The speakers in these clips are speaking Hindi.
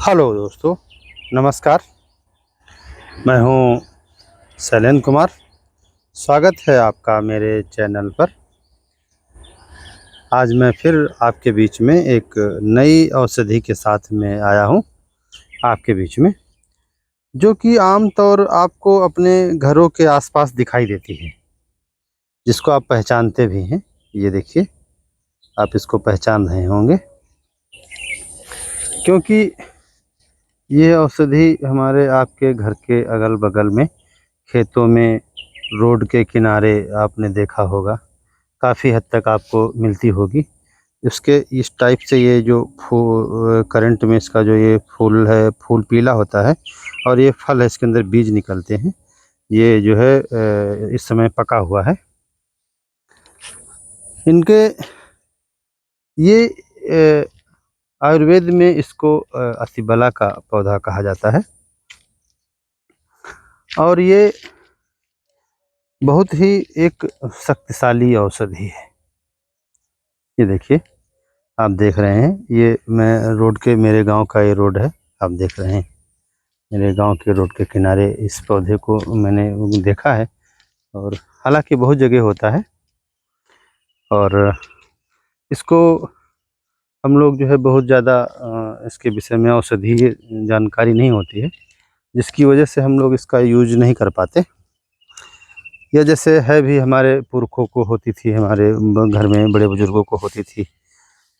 हेलो दोस्तों, नमस्कार। मैं हूं शैलेंद्र कुमार। स्वागत है आपका मेरे चैनल पर। आज मैं फिर आपके बीच में एक नई औषधि के साथ में आया हूं आपके बीच में, जो कि आम तौर आपको अपने घरों के आसपास दिखाई देती है, जिसको आप पहचानते भी हैं। ये देखिए, आप इसको पहचान रहे होंगे क्योंकि ये औषधि हमारे आपके घर के अगल बगल में, खेतों में, रोड के किनारे आपने देखा होगा, काफ़ी हद तक आपको मिलती होगी। इसके इस टाइप से ये जो करंट में इसका जो ये फूल है, फूल पीला होता है और ये फल है, इसके अंदर बीज निकलते हैं। ये जो है इस समय पका हुआ है। इनके ये आयुर्वेद में इसको असिबला का पौधा कहा जाता है और ये बहुत ही एक शक्तिशाली औषधि है। ये देखिए, आप देख रहे हैं, ये मैं रोड के, मेरे गांव का ये रोड है, आप देख रहे हैं। मेरे गांव के रोड के किनारे इस पौधे को मैंने देखा है और हालांकि बहुत जगह होता है और इसको हम लोग जो है बहुत ज़्यादा इसके विषय में औषधि जानकारी नहीं होती है, जिसकी वजह से हम लोग इसका यूज नहीं कर पाते। या जैसे है भी, हमारे पुरखों को होती थी, हमारे घर में बड़े बुजुर्गों को होती थी,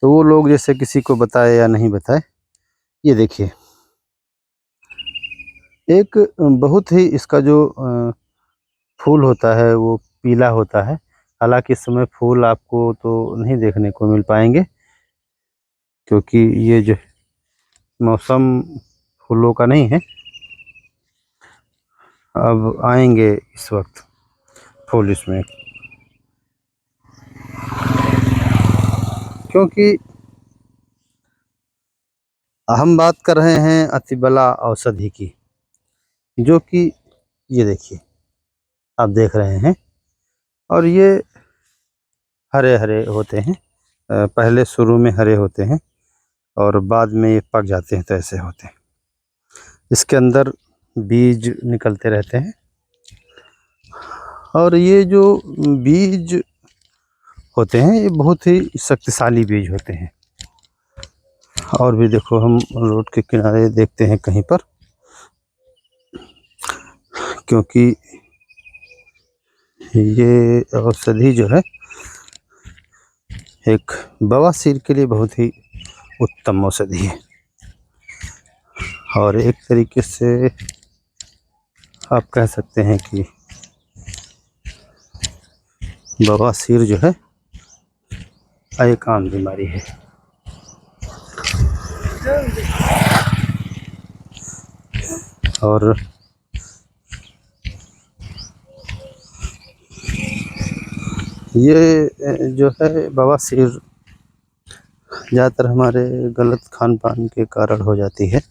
तो वो लोग जैसे किसी को बताए या नहीं बताए। ये देखिए, एक बहुत ही इसका जो फूल होता है वो पीला होता है। हालांकि इस समय फूल आपको तो नहीं देखने को मिल पाएंगे, क्योंकि ये जो मौसम फूलों का नहीं है। अब आएंगे इस वक्त फूल इसमें, क्योंकि हम बात कर रहे हैं अतिबला औषधि की, जो कि ये देखिए, आप देख रहे हैं। और ये हरे हरे होते हैं, पहले शुरू में हरे होते हैं और बाद में ये पक जाते हैं, तो ऐसे होते हैं। इसके अंदर बीज निकलते रहते हैं और ये जो बीज होते हैं ये बहुत ही शक्तिशाली बीज होते हैं। और भी देखो, हम रोड के किनारे देखते हैं कहीं पर, क्योंकि ये औषधि जो है एक बवासीर के लिए बहुत ही उत्तम औषधि है। और एक तरीके से आप कह सकते हैं कि बवासीर जो है एक आम बीमारी है। और ये जो है बवासीर ज़्यादातर हमारे गलत खान पान के कारण हो जाती है।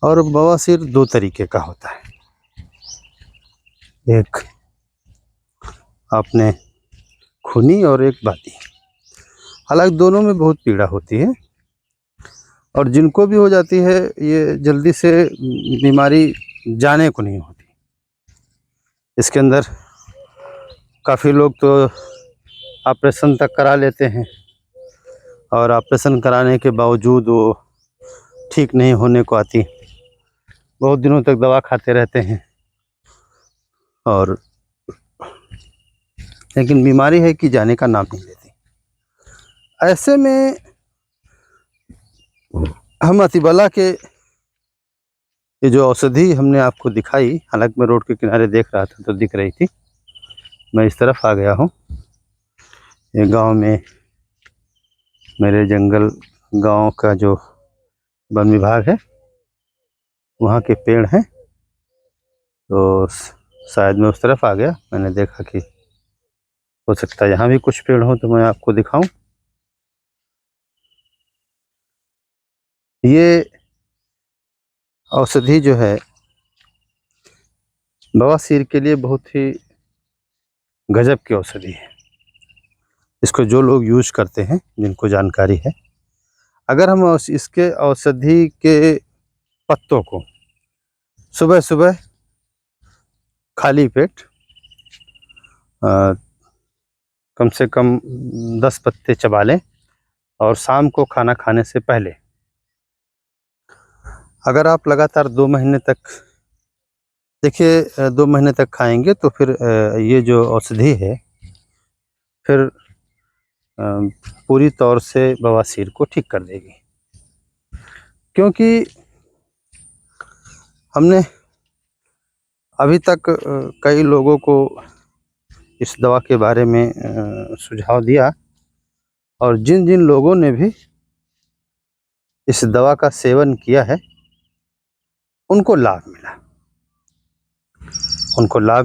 और बवासीर दो तरीके का होता है, एक आपने खूनी और एक बाती। हालांकि दोनों में बहुत पीड़ा होती है और जिनको भी हो जाती है ये जल्दी से बीमारी जाने को नहीं होती। इसके अंदर काफ़ी लोग तो ऑपरेशन तक करा लेते हैं और ऑपरेशन कराने के बावजूद वो ठीक नहीं होने को आती, बहुत दिनों तक दवा खाते रहते हैं। और लेकिन बीमारी है कि जाने का नाम नहीं लेती। ऐसे में हम अतिबला के ये जो औषधि हमने आपको दिखाई, हालांकि मैं रोड के किनारे देख रहा था तो दिख रही थी, मैं इस तरफ आ गया हूँ। ये गांव में, मेरे जंगल गांव का जो वन विभाग है वहाँ के पेड़ हैं, तो शायद मैं उस तरफ आ गया। मैंने देखा कि हो सकता है यहाँ भी कुछ पेड़ हो, तो मैं आपको दिखाऊं। ये औषधि जो है बवासीर के लिए बहुत ही गजब की औषधि है। इसको जो लोग यूज करते हैं, जिनको जानकारी है, अगर हम इसके औषधि के पत्तों को सुबह सुबह खाली पेट कम से कम 10 पत्ते चबा लें और शाम को खाना खाने से पहले, अगर आप लगातार 2 महीने तक, देखिए 2 महीने तक खाएंगे तो फिर ये जो औषधि है फिर पूरी तौर से बवासीर को ठीक कर देगी। क्योंकि हमने अभी तक कई लोगों को इस दवा के बारे में सुझाव दिया, और जिन जिन लोगों ने भी इस दवा का सेवन किया है उनको लाभ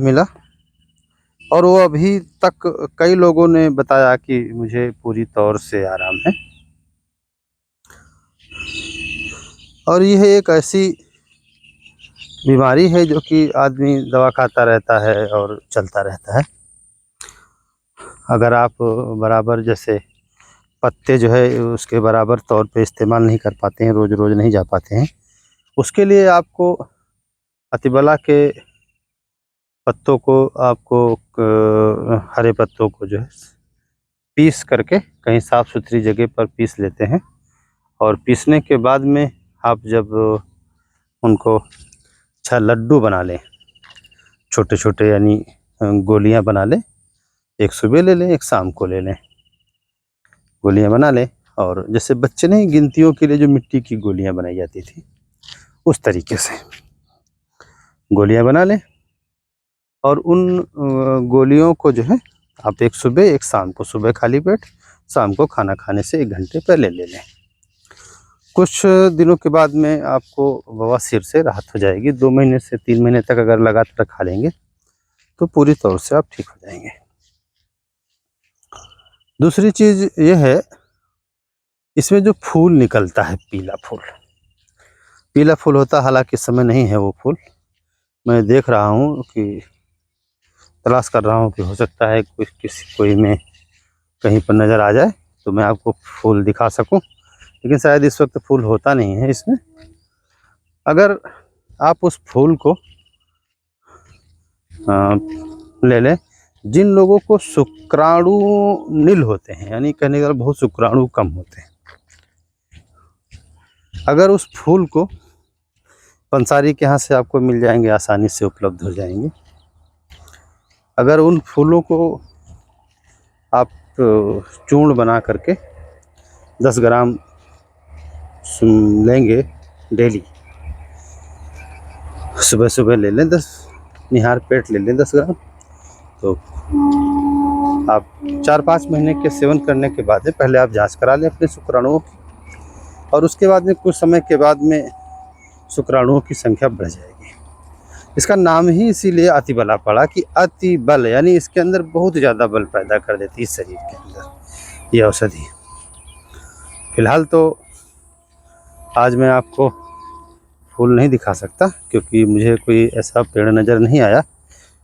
मिला, और वो अभी तक कई लोगों ने बताया कि मुझे पूरी तौर से आराम है। और यह एक ऐसी बीमारी है जो कि आदमी दवा खाता रहता है और चलता रहता है। अगर आप बराबर जैसे पत्ते जो है उसके बराबर तौर पे इस्तेमाल नहीं कर पाते हैं, रोज़ रोज़ नहीं जा पाते हैं, उसके लिए आपको अतिबला के पत्तों को, आपको हरे पत्तों को जो है पीस करके कहीं साफ़ सुथरी जगह पर पीस लेते हैं, और पीसने के बाद में आप जब उनको लड्डू बना लें, छोटे छोटे यानी गोलियां बना लें, एक सुबह ले लें, एक शाम को ले लें, गोलियां बना लें। और जैसे बच्चे नहीं, गिनतियों के लिए जो मिट्टी की गोलियां बनाई जाती थी, उस तरीके से गोलियां बना लें, और उन गोलियों को जो है आप एक सुबह एक शाम को, सुबह खाली पेट, शाम को खाना खाने से 1 घंटे पहले ले लें। कुछ दिनों के बाद में आपको बवासीर से राहत हो जाएगी। 2 महीने से 3 महीने तक अगर लगातार खा लेंगे तो पूरी तौर से आप ठीक हो जाएंगे। दूसरी चीज़ ये है, इसमें जो फूल निकलता है, पीला फूल होता है, हालांकि इस समय नहीं है वो फूल। मैं देख रहा हूँ कि तलाश कर रहा हूँ कि हो सकता है कोई में कहीं पर नज़र आ जाए तो मैं आपको फूल दिखा सकूं, लेकिन शायद इस वक्त फूल होता नहीं है इसमें। अगर आप उस फूल को ले लें, जिन लोगों को शुक्राणु नील होते हैं, यानी कहने का बहुत शुक्राणु कम होते हैं, अगर उस फूल को पंसारी के यहाँ से आपको मिल जाएंगे, आसानी से उपलब्ध हो जाएंगे। अगर उन फूलों को आप चूर्ण बना करके 10 ग्राम लेंगे डेली, सुबह सुबह ले लें, 10 निहार पेट ले लें 10 ग्राम, तो आप 4-5 महीने के सेवन करने के बाद पहले आप जांच करा लें अपने शुक्राणुओं की, और उसके बाद में कुछ समय के बाद में शुक्राणुओं की संख्या बढ़ जाएगी। इसका नाम ही इसीलिए अतिबला पड़ा कि अति बल, यानी इसके अंदर बहुत ज़्यादा बल पैदा कर देती है शरीर के अंदर ये औषधि। फिलहाल तो आज मैं आपको फूल नहीं दिखा सकता, क्योंकि मुझे कोई ऐसा पेड़ नज़र नहीं आया,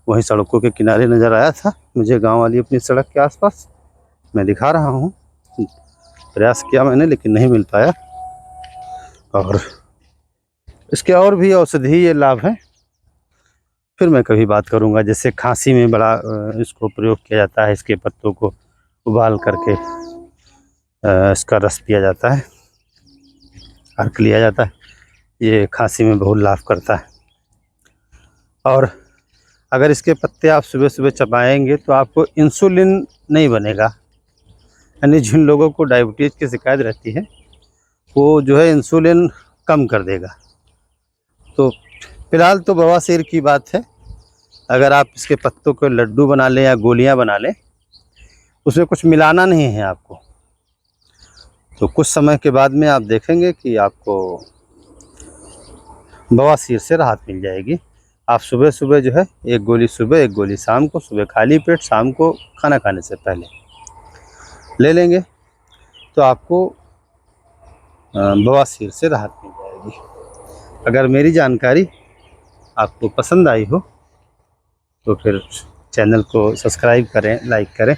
वहीं सड़कों के किनारे नज़र आया था मुझे, गांव वाली अपनी सड़क के आसपास। मैं दिखा रहा हूँ, प्रयास किया मैंने लेकिन नहीं मिल पाया। और इसके और भी औषधीय लाभ हैं, फिर मैं कभी बात करूँगा। जैसे खांसी में बड़ा इसको प्रयोग किया जाता है, इसके पत्तों को उबाल करके इसका रस पिया जाता है, अर्क लिया जाता है, ये खांसी में बहुत लाभ करता है। और अगर इसके पत्ते आप सुबह सुबह चबाएंगे तो आपको इंसुलिन नहीं बनेगा, यानी जिन लोगों को डायबिटीज़ की शिकायत रहती है वो जो है इंसुलिन कम कर देगा। तो फिलहाल तो बवासीर की बात है, अगर आप इसके पत्तों को लड्डू बना लें या गोलियां बना लें, उसमें कुछ मिलाना नहीं है आपको, तो कुछ समय के बाद में आप देखेंगे कि आपको बवासीर से राहत मिल जाएगी। आप सुबह सुबह जो है 1 गोली सुबह, 1 गोली शाम को, सुबह खाली पेट, शाम को खाना खाने से पहले ले लेंगे तो आपको बवासीर से राहत मिल जाएगी। अगर मेरी जानकारी आपको पसंद आई हो तो फिर चैनल को सब्सक्राइब करें, लाइक करें।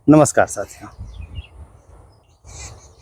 नमस्कार साथियों।